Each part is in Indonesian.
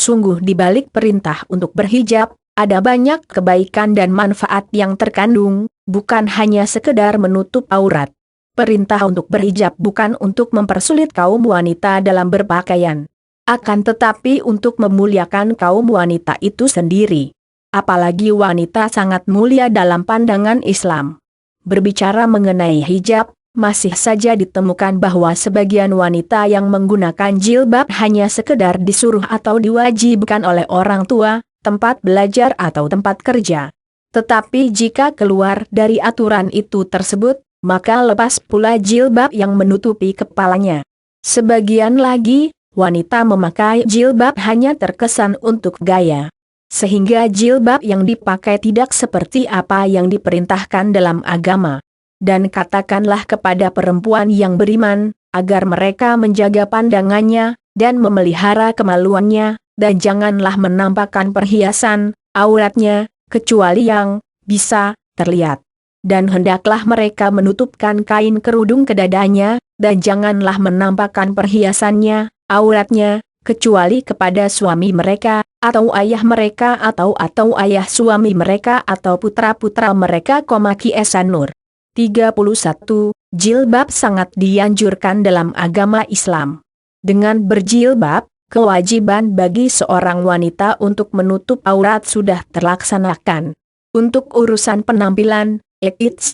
Sungguh di balik perintah untuk berhijab, ada banyak kebaikan dan manfaat yang terkandung, bukan hanya sekedar menutup aurat. Perintah untuk berhijab bukan untuk mempersulit kaum wanita dalam berpakaian. Akan tetapi untuk memuliakan kaum wanita itu sendiri. Apalagi wanita sangat mulia dalam pandangan Islam. Berbicara mengenai hijab, masih saja ditemukan bahwa sebagian wanita yang menggunakan jilbab hanya sekedar disuruh atau diwajibkan oleh orang tua, tempat belajar atau tempat kerja. Tetapi jika keluar dari aturan itu tersebut, maka lepas pula jilbab yang menutupi kepalanya. Sebagian lagi, wanita memakai jilbab hanya terkesan untuk gaya. Sehingga jilbab yang dipakai tidak seperti apa yang diperintahkan dalam agama. Dan katakanlah kepada perempuan yang beriman, agar mereka menjaga pandangannya, dan memelihara kemaluannya, dan janganlah menampakkan perhiasan, auratnya, kecuali yang bisa terlihat. Dan hendaklah mereka menutupkan kain kerudung ke dadanya, dan janganlah menampakkan perhiasannya, auratnya, kecuali kepada suami mereka, atau ayah mereka atau ayah suami mereka atau putra-putra mereka. Kiasan Nur 31, jilbab sangat dianjurkan dalam agama Islam. Dengan berjilbab, kewajiban bagi seorang wanita untuk menutup aurat sudah terlaksanakan. Untuk urusan penampilan,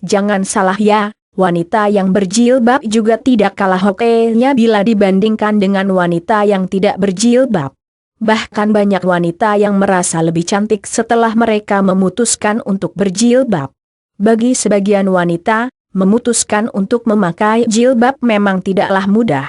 jangan salah ya, wanita yang berjilbab juga tidak kalah oke-nya bila dibandingkan dengan wanita yang tidak berjilbab. Bahkan banyak wanita yang merasa lebih cantik setelah mereka memutuskan untuk berjilbab. Bagi sebagian wanita, memutuskan untuk memakai jilbab memang tidaklah mudah.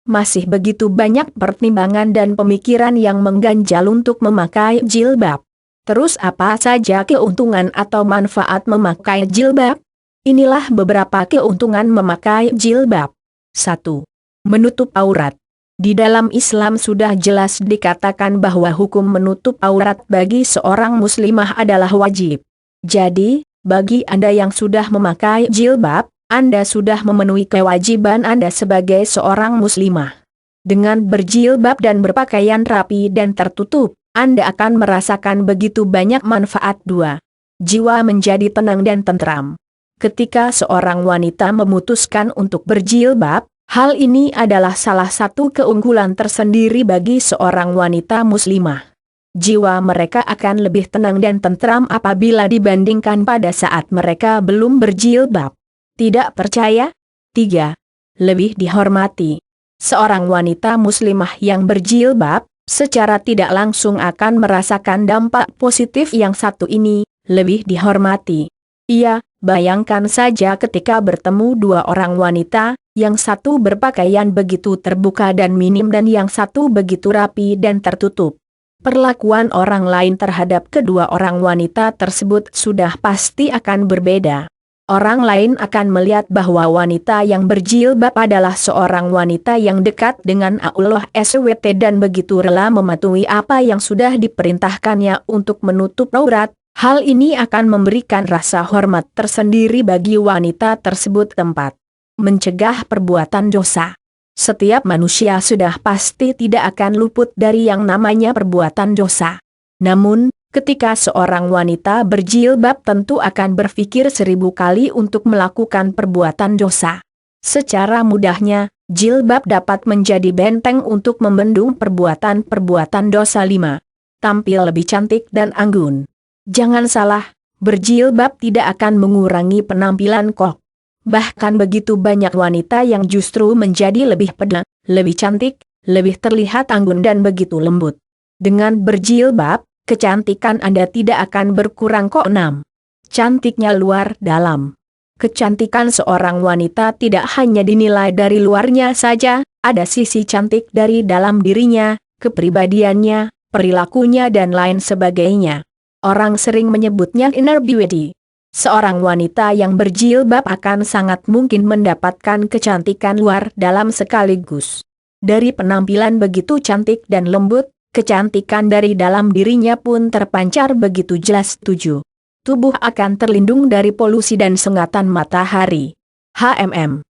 Masih begitu banyak pertimbangan dan pemikiran yang mengganjal untuk memakai jilbab. Terus apa saja keuntungan atau manfaat memakai jilbab? Inilah beberapa keuntungan memakai jilbab. 1. Menutup aurat. Di dalam Islam sudah jelas dikatakan bahwa hukum menutup aurat bagi seorang muslimah adalah wajib. Jadi, bagi Anda yang sudah memakai jilbab, Anda sudah memenuhi kewajiban Anda sebagai seorang muslimah. Dengan berjilbab dan berpakaian rapi dan tertutup, Anda akan merasakan begitu banyak manfaat. 2. Jiwa menjadi tenang dan tentram. Ketika seorang wanita memutuskan untuk berjilbab, hal ini adalah salah satu keunggulan tersendiri bagi seorang wanita muslimah. Jiwa mereka akan lebih tenang dan tentram apabila dibandingkan pada saat mereka belum berjilbab. Tidak percaya? 3. Lebih dihormati. Seorang wanita muslimah yang berjilbab, secara tidak langsung akan merasakan dampak positif yang satu ini, lebih dihormati. Iya, bayangkan saja ketika bertemu dua orang wanita, yang satu berpakaian begitu terbuka dan minim dan yang satu begitu rapi dan tertutup. Perlakuan orang lain terhadap kedua orang wanita tersebut sudah pasti akan berbeda. Orang lain akan melihat bahwa wanita yang berjilbab adalah seorang wanita yang dekat dengan Allah SWT dan begitu rela mematuhi apa yang sudah diperintahkannya untuk menutup aurat. Hal ini akan memberikan rasa hormat tersendiri bagi wanita tersebut. 4. Mencegah perbuatan dosa. Setiap manusia sudah pasti tidak akan luput dari yang namanya perbuatan dosa. Namun, ketika seorang wanita berjilbab tentu akan berpikir 1000 kali untuk melakukan perbuatan dosa. Secara mudahnya, jilbab dapat menjadi benteng untuk membendung perbuatan-perbuatan dosa. 5. Tampil lebih cantik dan anggun. Jangan salah, berjilbab tidak akan mengurangi penampilan kok. Bahkan begitu banyak wanita yang justru menjadi lebih pedang, lebih cantik, lebih terlihat anggun dan begitu lembut. Dengan berjilbab, kecantikan Anda tidak akan berkurang kok. 6. Cantiknya luar dalam. Kecantikan seorang wanita tidak hanya dinilai dari luarnya saja, ada sisi cantik dari dalam dirinya, kepribadiannya, perilakunya dan lain sebagainya. Orang sering menyebutnya inner beauty. Seorang wanita yang berjilbab akan sangat mungkin mendapatkan kecantikan luar dalam sekaligus. Dari penampilan begitu cantik dan lembut, kecantikan dari dalam dirinya pun terpancar begitu jelas. 7. Tubuh akan terlindung dari polusi dan sengatan matahari.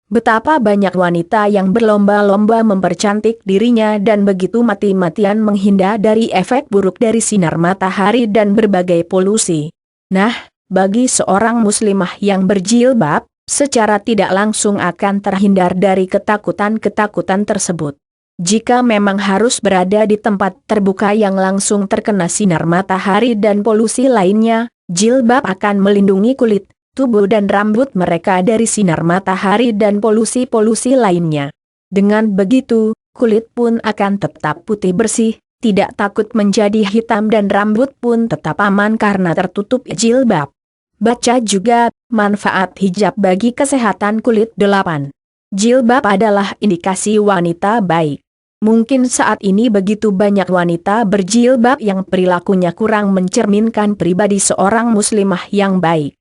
Betapa banyak wanita yang berlomba-lomba mempercantik dirinya dan begitu mati-matian menghindar dari efek buruk dari sinar matahari dan berbagai polusi. Nah, bagi seorang muslimah yang berjilbab, secara tidak langsung akan terhindar dari ketakutan-ketakutan tersebut. Jika memang harus berada di tempat terbuka yang langsung terkena sinar matahari dan polusi lainnya, jilbab akan melindungi kulit, tubuh dan rambut mereka dari sinar matahari dan polusi-polusi lainnya. Dengan begitu, kulit pun akan tetap putih bersih, tidak takut menjadi hitam dan rambut pun tetap aman karena tertutup jilbab. Baca juga, manfaat hijab bagi kesehatan kulit 8. Jilbab adalah indikasi wanita baik. Mungkin saat ini begitu banyak wanita berjilbab yang perilakunya kurang mencerminkan pribadi seorang muslimah yang baik.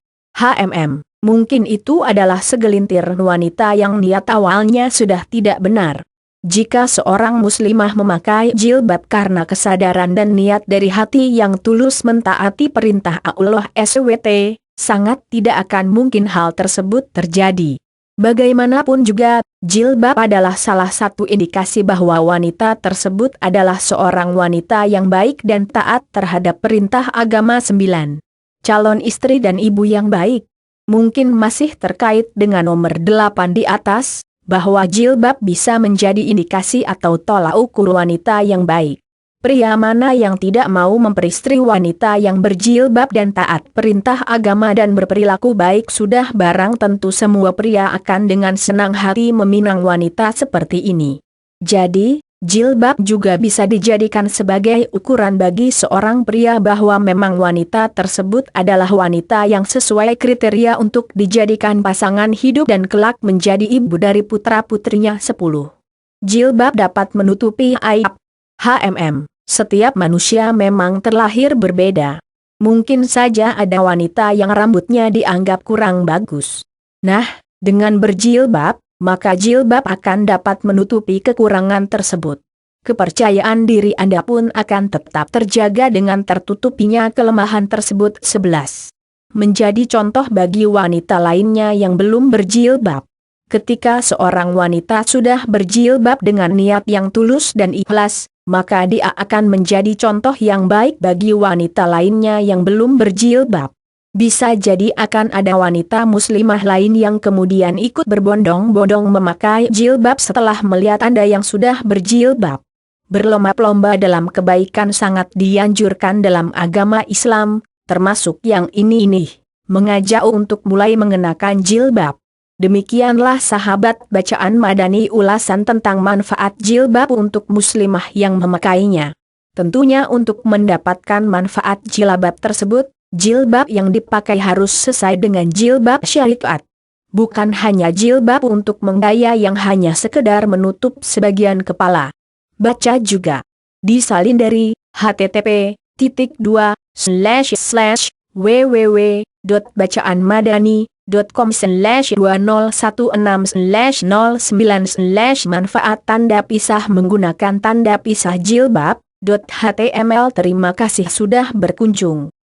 Mungkin itu adalah segelintir wanita yang niat awalnya sudah tidak benar. Jika seorang muslimah memakai jilbab karena kesadaran dan niat dari hati yang tulus mentaati perintah Allah SWT, sangat tidak akan mungkin hal tersebut terjadi. Bagaimanapun juga, jilbab adalah salah satu indikasi bahwa wanita tersebut adalah seorang wanita yang baik dan taat terhadap perintah agama 9. Calon istri dan ibu yang baik. Mungkin masih terkait dengan nomor 8 di atas, bahwa jilbab bisa menjadi indikasi atau tolak ukur wanita yang baik. Pria mana yang tidak mau memperistri wanita yang berjilbab dan taat perintah agama dan berperilaku baik? Sudah barang tentu semua pria akan dengan senang hati meminang wanita seperti ini. Jadi, jilbab juga bisa dijadikan sebagai ukuran bagi seorang pria bahwa memang wanita tersebut adalah wanita yang sesuai kriteria untuk dijadikan pasangan hidup dan kelak menjadi ibu dari putra-putrinya. 10. Jilbab dapat menutupi aib. Setiap manusia memang terlahir berbeda. Mungkin saja ada wanita yang rambutnya dianggap kurang bagus. Nah, dengan berjilbab, maka jilbab akan dapat menutupi kekurangan tersebut. Kepercayaan diri Anda pun akan tetap terjaga dengan tertutupinya kelemahan tersebut. 11. Menjadi contoh bagi wanita lainnya yang belum berjilbab. Ketika seorang wanita sudah berjilbab dengan niat yang tulus dan ikhlas, maka dia akan menjadi contoh yang baik bagi wanita lainnya yang belum berjilbab. Bisa jadi akan ada wanita muslimah lain yang kemudian ikut berbondong-bondong memakai jilbab setelah melihat Anda yang sudah berjilbab. Berlomba-lomba dalam kebaikan sangat dianjurkan dalam agama Islam, termasuk yang ini, mengajak untuk mulai mengenakan jilbab. Demikianlah sahabat bacaan Madani ulasan tentang manfaat jilbab untuk muslimah yang memakainya. Tentunya untuk mendapatkan manfaat jilbab tersebut, jilbab yang dipakai harus sesuai dengan jilbab syariat. Bukan hanya jilbab untuk menggaya yang hanya sekedar menutup sebagian kepala. Baca juga. Disalin dari http://www.bacaanmadani.com/2016/09/ manfaat tanda pisah menggunakan tanda pisah jilbab.html. Terima kasih sudah berkunjung.